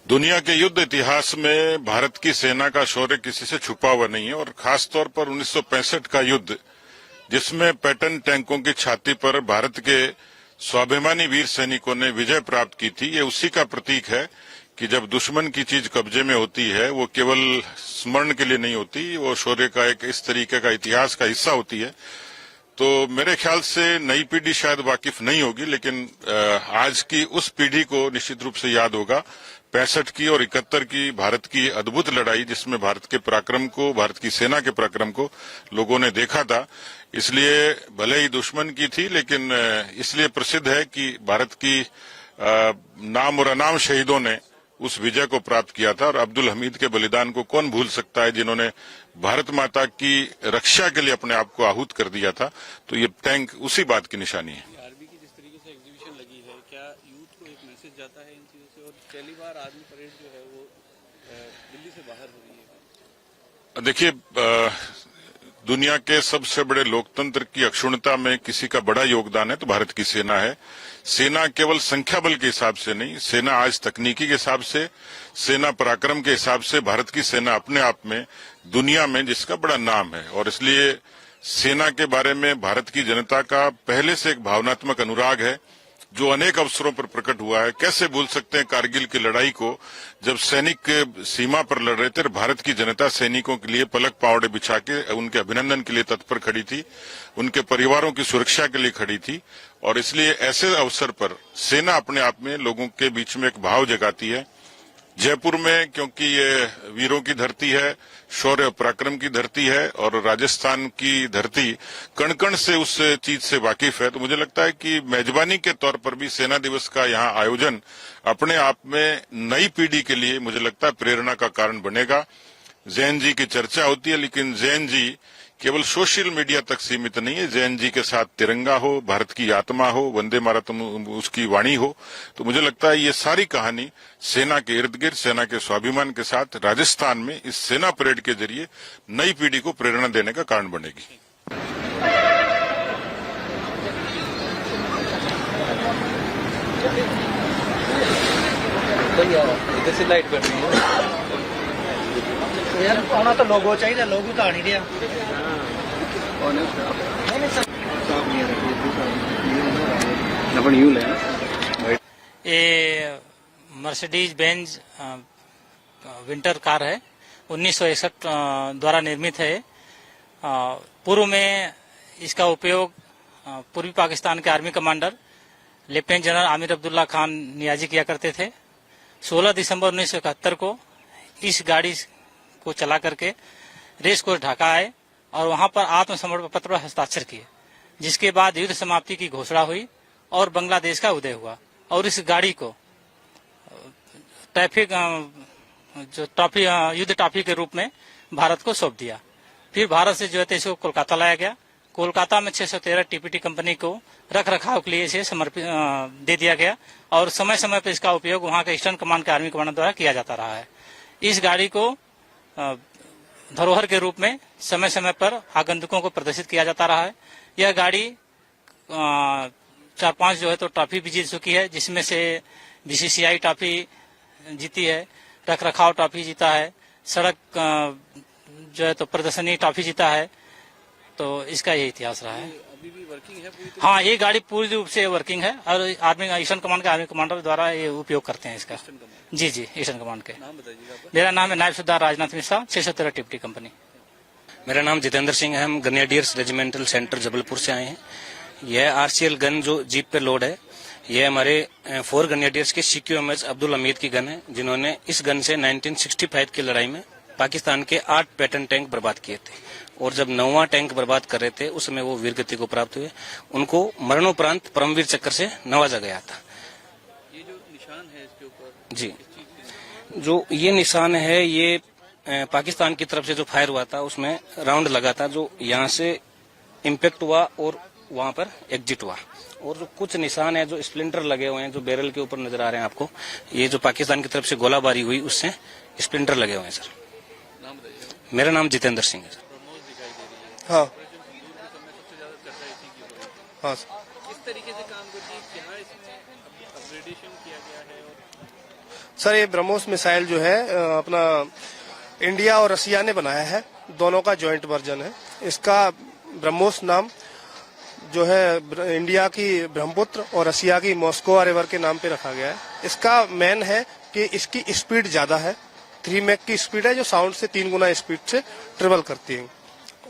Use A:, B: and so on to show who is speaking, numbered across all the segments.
A: दुनिया के युद्ध इतिहास में भारत की सेना का शौर्य किसी से छुपा हुआ नहीं है और खास तौर पर 1965 का युद्ध, जिसमें पैटर्न टैंकों की छाती पर भारत के स्वाभिमानी वीर सैनिकों ने विजय प्राप्त की थी, ये उसी का प्रतीक है कि जब दुश्मन की चीज कब्जे में होती है वो केवल स्मरण के लिए नहीं होती, वो शौर्य का एक इस तरीके का इतिहास का हिस्सा होती है। तो मेरे ख्याल से नई पीढ़ी शायद वाकिफ नहीं होगी, लेकिन आज की उस पीढ़ी को निश्चित रूप से याद होगा 65 की और 71 की भारत की अद्भुत लड़ाई, जिसमें भारत के पराक्रम को, भारत की सेना के पराक्रम को लोगों ने देखा था। इसलिए भले ही दुश्मन की थी, लेकिन इसलिए प्रसिद्ध है कि भारत की नाम और अनाम शहीदों ने उस विजय को प्राप्त किया था। और अब्दुल हमीद के बलिदान को कौन भूल सकता है, जिन्होंने भारत माता की रक्षा के लिए अपने आप को आहूत कर दिया था। तो ये टैंक उसी बात की निशानी है।
B: आर्मी की जिस तरीके से एग्जीबिशन लगी है, क्या यूथ को एक मैसेज जाता है इन चीजों से? और पहली बार आर्मी परेड जो है वो दिल्ली से बाहर हो रही है।
A: देखिए, दुनिया के सबसे बड़े लोकतंत्र की अक्षुण्णता में किसी का बड़ा योगदान है तो भारत की सेना है। सेना केवल संख्या बल के हिसाब से नहीं, सेना आज तकनीकी के हिसाब से, सेना पराक्रम के हिसाब से भारत की सेना अपने आप में दुनिया में जिसका बड़ा नाम है। और इसलिए सेना के बारे में भारत की जनता का पहले से एक भावनात्मक अनुराग है, जो अनेक अवसरों पर प्रकट हुआ है। कैसे भूल सकते हैं कारगिल की लड़ाई को, जब सैनिक सीमा पर लड़ रहे थे, भारत की जनता सैनिकों के लिए पलक पावड़े बिछा के उनके अभिनंदन के लिए तत्पर खड़ी थी, उनके परिवारों की सुरक्षा के लिए खड़ी थी। और इसलिए ऐसे अवसर पर सेना अपने आप में लोगों के बीच में एक भाव जगाती है। जयपुर में, क्योंकि ये वीरों की धरती है, शौर्य पराक्रम की धरती है, और राजस्थान की धरती कण कण से उस चीज से वाकिफ है, तो मुझे लगता है कि मेजबानी के तौर पर भी सेना दिवस का यहाँ आयोजन अपने आप में नई पीढ़ी के लिए मुझे लगता है प्रेरणा का कारण बनेगा। जैन जी की चर्चा होती है, लेकिन जैन जी केवल सोशल मीडिया तक सीमित नहीं है। जैन जी के साथ तिरंगा हो, भारत की आत्मा हो, वंदे मातरम उसकी वाणी हो। तो मुझे लगता है ये सारी कहानी सेना के इर्द गिर्द, सेना के स्वाभिमान के साथ राजस्थान में इस सेना परेड के जरिए नई पीढ़ी को प्रेरणा देने का कारण बनेगी।
B: इधर से लाइट कर रही है
C: यार, आना तो लोगो चाहिए, लोगो तो आ नहीं रहा।
D: ये मर्सिडीज बेंज विंटर कार है, 1961 द्वारा निर्मित है। पूर्व में इसका उपयोग पूर्वी पाकिस्तान के army commander lieutenant general Amir Abdullah Khan Niazi किया करते थे। 16 दिसंबर 1971 को इस गाड़ी को चला करके रेस कोर्स ढाका आए और वहां पर आत्मसमर्पण पत्र पर हस्ताक्षर किए, जिसके बाद युद्ध समाप्ति की घोषणा हुई और बांग्लादेश का उदय हुआ। और इस गाड़ी को ट्रैफिक जो ट्रॉफी, युद्ध ट्रॉफी के रूप में भारत को सौंप दिया। फिर भारत से जो है इसको कोलकाता लाया गया। कोलकाता में 613 टीपीटी कंपनी को रख रखाव के लिए इसे समर्पित दे दिया गया और समय समय पर इसका उपयोग वहां के ईस्टर्न कमांड के आर्मी कमांडर द्वारा किया जाता रहा है। इस गाड़ी को धरोहर के रूप में समय समय पर आगंतुकों को प्रदर्शित किया जाता रहा है। यह गाड़ी 4-5 जो है तो ट्रॉफी भी जीत चुकी है, जिसमें से बीसीसीआई ट्रॉफी जीती है, रख रखाव ट्रॉफी जीता है, सड़क जो है तो प्रदर्शनी ट्रॉफी जीता है। तो इसका ये इतिहास रहा है।
B: अभी भी वर्किंग है पूरी?
D: हाँ, ये गाड़ी पूरी रूप से वर्किंग है और आर्मी ईस्टर्न कमांड के आर्मी कमांडर द्वारा ये उपयोग करते हैं इसका। जी ईस्टर्न कमांड के।
B: नाम बताइएगा।
D: मेरा नाम है नायब सरदार राजनाथ मिश्रा, 613 टीपीटी कंपनी।
E: मेरा नाम जितेंद्र सिंह है। हम ग्रेनेडियर्स रेजिमेंटल सेंटर जबलपुर से आए हैं। यह आरसीएल गन जो जीप पे लोड है, यह हमारे 4 ग्रेनेडियर्स के सीक्यूएमएस अब्दुल हमीद की गन है, जिन्होंने इस गन से 1965 की लड़ाई में पाकिस्तान के 8 पैटर्न टैंक बर्बाद किए थे। और जब 9वां टैंक बर्बाद कर रहे थे, उस समय वो वीरगति को प्राप्त हुए। उनको मरणोपरांत परमवीर चक्र से नवाजा गया था।
B: ये जो निशान है इसके ऊपर,
E: जी, जो ये निशान है, ये पाकिस्तान की तरफ से जो फायर हुआ था उसमें राउंड लगा था, जो यहाँ से इम्पैक्ट हुआ और वहां पर एग्जिट हुआ। और जो कुछ निशान है जो स्प्लिंटर लगे हुए हैं, जो बैरल के ऊपर नजर आ रहे हैं आपको, ये जो पाकिस्तान की तरफ से गोलाबारी हुई उससे स्प्लिंटर लगे हुए हैं सर।
B: नाम बताइएगा।
E: मेरा नाम जितेंद्र सिंह है सर।
C: हाँ हाँ।
B: किस तरीके से काम करती है, क्या इसमें अपग्रेडेशन किया गया है?
F: सर ये ब्रह्मोस मिसाइल जो है अपना इंडिया और रसिया ने बनाया है, दोनों का जॉइंट वर्जन है। इसका ब्रह्मोस नाम जो है इंडिया की ब्रह्मपुत्र और रसिया की मॉस्को रिवर के नाम पे रखा गया है। इसका मेन है कि इसकी स्पीड ज्यादा है, 3 मैक की स्पीड है, जो साउंड से 3 गुना स्पीड से ट्रेवल करती है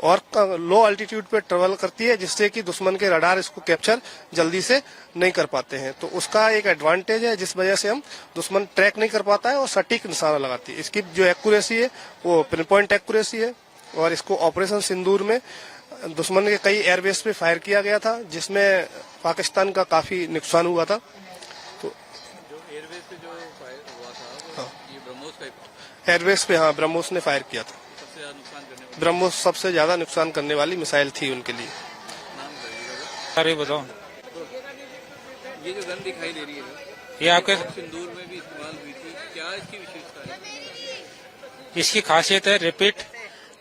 F: और लो अल्टीट्यूड पे ट्रेवल करती है, जिससे कि दुश्मन के रडार इसको कैप्चर जल्दी से नहीं कर पाते हैं। तो उसका एक एडवांटेज है, जिस वजह से हम दुश्मन ट्रैक नहीं कर पाता है और सटीक निशाना लगाती है। इसकी जो एक्यूरेसी है वो पिन पॉइंट एक्यूरेसी है और इसको ऑपरेशन सिंदूर में दुश्मन के कई एयरबेस पे फायर किया गया था, जिसमें पाकिस्तान का काफी नुकसान हुआ था। तो
B: जो एयरवेज पे जो फायर हुआ था वो ये ब्रह्मोस का
F: एयरबेस पे हाँ ब्रह्मोस ने फायर किया था।
B: सबसे ज्यादा नुकसान करने वाला
F: ब्रह्मोस सबसे ज्यादा नुकसान करने वाली मिसाइल थी उनके लिए।
B: नाम बताइएगा।
G: अरे बताओ,
B: ये जो गन दिखाई दे रही है
G: ये आपके
B: सिंदूर में भी इस्तेमाल हुई थी, क्या इसकी विशेषता है?
G: इसकी खासियत है रिपीट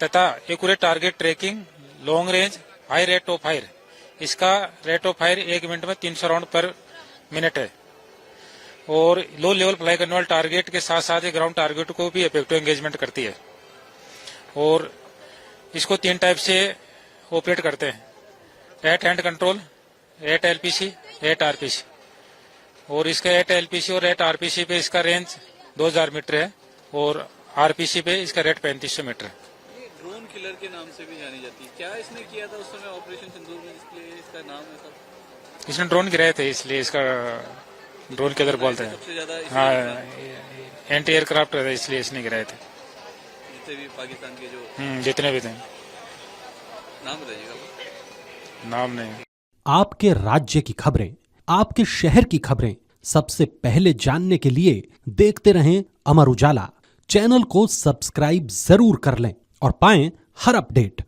G: तथा accurate target tracking, long range, high rate of fire. इसका रेट ऑफ फायर 1 मिनट में 300 राउंड पर मिनट है और लो लेवल फ्लाई करने वाले टारगेट के साथ साथ ग्राउंड टारगेट को भी इफेक्टिव एंगेजमेंट करती है। और इसको 3 टाइप से ऑपरेट करते हैं, 8 हैंड कंट्रोल, 8 एलपीसी, 8 आरपीसी। और इसका 8 एलपीसी और 8 आरपीसी पे इसका रेंज 2000 मीटर है और आरपीसी पे इसका रेट 3500 मीटर है।
B: ये ड्रोन किलर के नाम से भी जानी जाती है, क्या इसने किया था उस समय ऑपरेशन सिंदूर में, इसलिए इसका नाम है सब?
G: इसने ड्रोन गिराए थे इसलिए इसका ड्रोन के अंदर बोलते हैं।
B: सबसे ज्यादा
G: हाँ, एंटी एयरक्राफ्ट है इसलिए इसने गिराए थे।
B: जितने भी पाकिस्तान के जो
G: जितने भी थे।
B: नाम बताइएगा।
G: नाम नहीं।
H: आपके राज्य की खबरें, आपके शहर की खबरें सबसे पहले जानने के लिए देखते रहें अमर उजाला। चैनल को सब्सक्राइब जरूर कर लें और पाएं हर अपडेट।